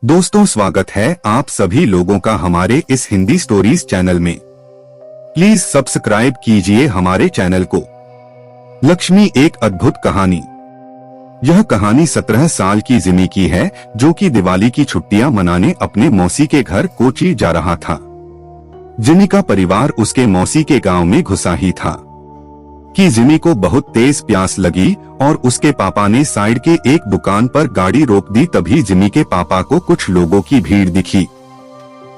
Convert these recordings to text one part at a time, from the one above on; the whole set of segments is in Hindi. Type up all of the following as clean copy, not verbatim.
दोस्तों, स्वागत है आप सभी लोगों का हमारे इस हिंदी स्टोरीज चैनल में। प्लीज सब्सक्राइब कीजिए हमारे चैनल को। लक्ष्मी, एक अद्भुत कहानी। यह कहानी 17 साल की जिमी की है, जो कि दिवाली की छुट्टियां मनाने अपने मौसी के घर कोची जा रहा था। जिमी का परिवार उसके मौसी के गांव में घुसा ही था कि जिमी को बहुत तेज प्यास लगी और उसके पापा ने साइड के एक दुकान पर गाड़ी रोक दी। तभी जिमी के पापा को कुछ लोगों की भीड़ दिखी।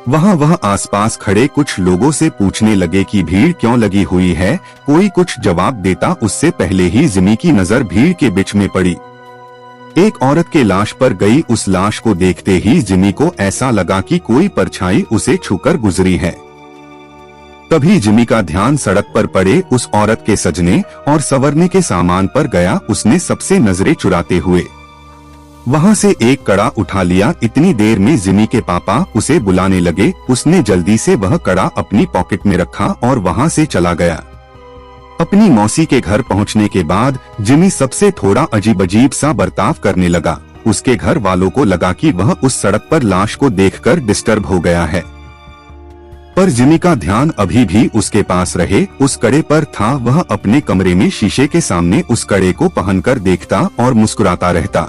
वह आसपास खड़े कुछ लोगों से पूछने लगे कि भीड़ क्यों लगी हुई है। कोई कुछ जवाब देता उससे पहले ही जिमी की नजर भीड़ के बीच में पड़ी। एक औरत के लाश पर गई। उस लाश को देखते ही जिमी को ऐसा लगा कि कोई परछाई उसे छूकर गुजरी है। तभी जिमी का ध्यान सड़क पर पड़े उस औरत के सजने और संवरने के सामान पर गया। उसने सबसे नजरें चुराते हुए वहां से एक कड़ा उठा लिया। इतनी देर में जिमी के पापा उसे बुलाने लगे। उसने जल्दी से वह कड़ा अपनी पॉकेट में रखा और वहां से चला गया। अपनी मौसी के घर पहुंचने के बाद जिमी सबसे थोड़ा अजीब सा बर्ताव करने लगा। उसके घर वालों को लगा कि वह उस सड़क पर लाश को देखकर डिस्टर्ब हो गया है, पर जिमी का ध्यान अभी भी उसके पास रहे उस कड़े पर था। वह अपने कमरे में शीशे के सामने उस कड़े को पहनकर देखता और मुस्कुराता रहता।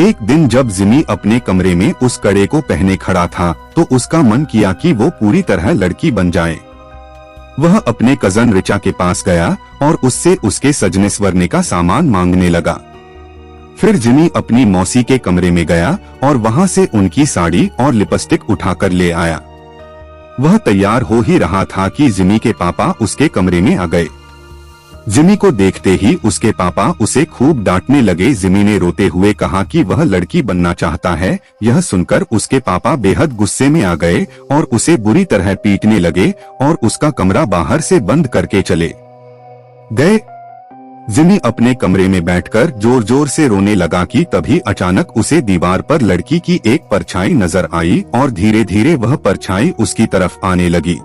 एक दिन जब जिमी अपने कमरे में उस कड़े को पहने खड़ा था तो उसका मन किया कि वो पूरी तरह लड़की बन जाए। वह अपने कजन रिचा के पास गया और उससे उसके सजने संवरने का सामान मांगने लगा। फिर जिमी अपनी मौसी के कमरे में गया और वहां से उनकी साड़ी और लिपस्टिक उठाकर ले आया। वह तैयार हो ही रहा था कि जिमी के पापा उसके कमरे में आ गए। जिमी को देखते ही उसके पापा उसे खूब डांटने लगे। जिमी ने रोते हुए कहा कि वह लड़की बनना चाहता है। यह सुनकर उसके पापा बेहद गुस्से में आ गए और उसे बुरी तरह पीटने लगे और उसका कमरा बाहर से बंद करके चले गए। जिमी अपने कमरे में बैठकर जोर जोर से रोने लगा कि तभी अचानक उसे दीवार पर लड़की की एक परछाई नजर आई और धीरे धीरे वह परछाई उसकी तरफ आने लगी।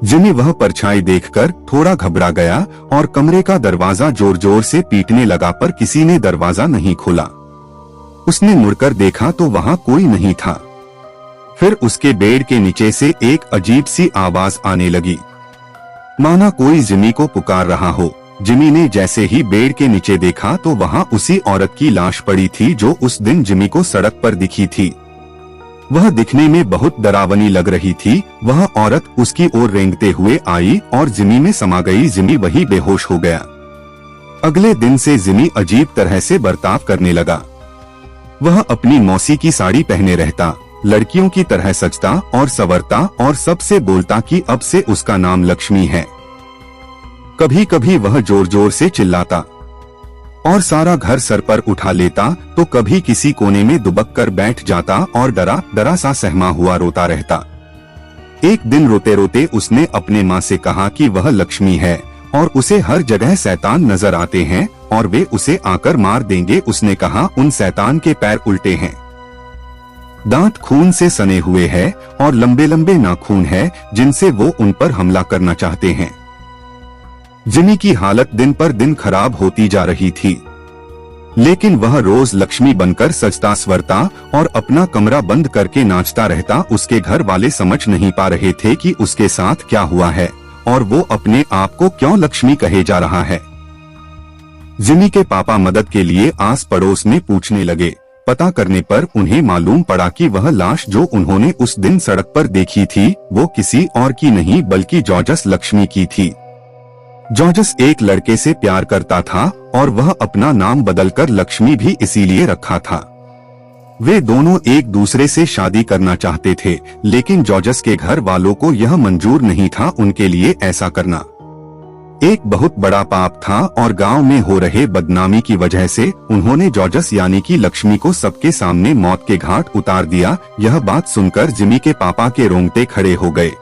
जिमी वह परछाई देखकर थोड़ा घबरा गया और कमरे का दरवाजा जोर जोर से पीटने लगा, पर किसी ने दरवाजा नहीं खोला। उसने मुड़कर देखा तो वहां कोई नहीं था। फिर उसके बेड के नीचे से एक अजीब सी आवाज आने लगी, माना कोई जिमी को पुकार रहा हो। जिमी ने जैसे ही बेड के नीचे देखा तो वहां उसी औरत की लाश पड़ी थी जो उस दिन जिमी को सड़क पर दिखी थी। वह दिखने में बहुत डरावनी लग रही थी। वह औरत उसकी ओर रेंगते हुए आई और जिमी में समा गई। जिमी वही बेहोश हो गया। अगले दिन से जिमी अजीब तरह से बर्ताव करने लगा। वह अपनी मौसी की साड़ी पहने रहता, लड़कियों की तरह सजता और संवरता और सबसे बोलता कि अब से उसका नाम लक्ष्मी है। कभी कभी वह जोर जोर से चिल्लाता और सारा घर सर पर उठा लेता, तो कभी किसी कोने में दुबक कर बैठ जाता और डरा डरा सा सहमा हुआ रोता रहता। एक दिन रोते रोते उसने अपने माँ से कहा कि वह लक्ष्मी है और उसे हर जगह शैतान नजर आते हैं और वे उसे आकर मार देंगे। उसने कहा उन शैतान के पैर उल्टे हैं, दांत खून से सने हुए हैं और लंबे लंबे नाखून हैं जिनसे वो उन पर हमला करना चाहते हैं। जिमी की हालत दिन पर दिन खराब होती जा रही थी, लेकिन वह रोज लक्ष्मी बनकर सजता स्वरता और अपना कमरा बंद करके नाचता रहता। उसके घर वाले समझ नहीं पा रहे थे कि उसके साथ क्या हुआ है और वो अपने आप को क्यों लक्ष्मी कहे जा रहा है। जिमी के पापा मदद के लिए आस पड़ोस में पूछने लगे। पता करने पर उन्हें मालूम पड़ा कि वह लाश जो उन्होंने उस दिन सड़क पर देखी थी वो किसी और की नहीं बल्कि जॉर्जस लक्ष्मी की थी। जॉर्जस एक लड़के से प्यार करता था और वह अपना नाम बदलकर लक्ष्मी भी इसीलिए रखा था। वे दोनों एक दूसरे से शादी करना चाहते थे, लेकिन जॉर्जस के घर वालों को यह मंजूर नहीं था उनके लिए ऐसा करना। एक बहुत बड़ा पाप था और गांव में हो रहे बदनामी की वजह से उन्होंने जॉर्जस यानी कि लक्ष्मी को सबके सामने मौत के घाट उतार दिया। यह बात सुनकर जिमी के पापा के रोंगटे खड़े हो गए।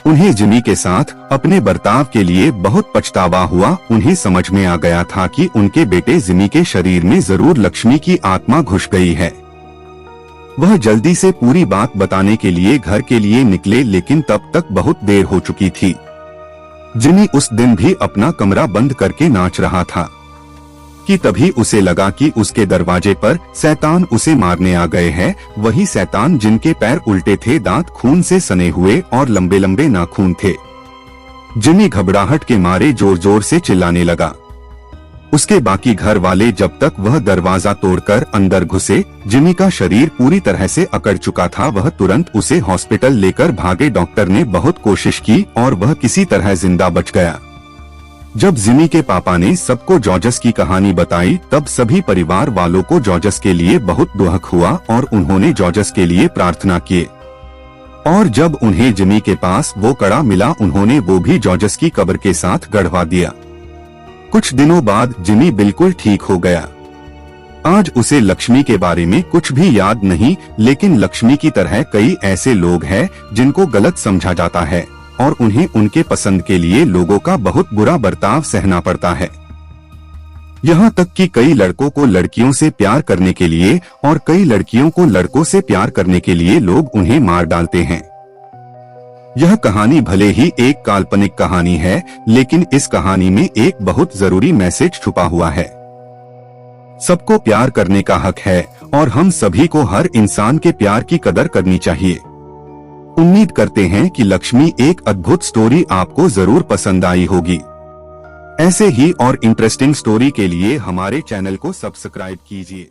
उन्हें जिमी के साथ अपने बर्ताव के लिए बहुत पछतावा हुआ। उन्हें समझ में आ गया था कि उनके बेटे जिमी के शरीर में जरूर लक्ष्मी की आत्मा घुस गई है। वह जल्दी से पूरी बात बताने के लिए घर के लिए निकले, लेकिन तब तक बहुत देर हो चुकी थी। जिमी उस दिन भी अपना कमरा बंद करके नाच रहा था। कि तभी उसे लगा कि उसके दरवाजे पर शैतान उसे मारने आ गए हैं। वही शैतान जिनके पैर उल्टे थे, दांत खून से सने हुए और लंबे लंबे नाखून थे। जिमी घबराहट के मारे जोर जोर से चिल्लाने लगा। उसके बाकी घर वाले जब तक वह दरवाजा तोड़कर अंदर घुसे, जिमी का शरीर पूरी तरह से अकड़ चुका था। वह तुरंत उसे हॉस्पिटल लेकर भागे। डॉक्टर ने बहुत कोशिश की और वह किसी तरह जिंदा बच गया। जब जिमी के पापा ने सबको जॉर्जस की कहानी बताई, तब सभी परिवार वालों को जॉर्जस के लिए बहुत दुख हुआ और उन्होंने जॉर्जस के लिए प्रार्थना की। और जब उन्हें जिमी के पास वो कड़ा मिला, उन्होंने वो भी जॉर्जस की कब्र के साथ गड़वा दिया। कुछ दिनों बाद जिमी बिल्कुल ठीक हो गया। आज उसे लक्ष्मी के बारे में कुछ भी याद नहीं, लेकिन लक्ष्मी की तरह कई ऐसे लोग हैं जिनको गलत समझा जाता है और उन्हें उनके पसंद के लिए लोगों का बहुत बुरा बर्ताव सहना पड़ता है। यहाँ तक कि कई लड़कों को लड़कियों से प्यार करने के लिए और कई लड़कियों को लड़कों से प्यार करने के लिए लोग उन्हें मार डालते हैं। यह कहानी भले ही एक काल्पनिक कहानी है, लेकिन इस कहानी में एक बहुत जरूरी मैसेज छुपा हुआ है। सबको प्यार करने का हक है और हम सभी को हर इंसान के प्यार की कदर करनी चाहिए। उम्मीद करते हैं कि लक्ष्मी एक अद्भुत स्टोरी आपको जरूर पसंद आई होगी। ऐसे ही और इंटरेस्टिंग स्टोरी के लिए हमारे चैनल को सब्सक्राइब कीजिए।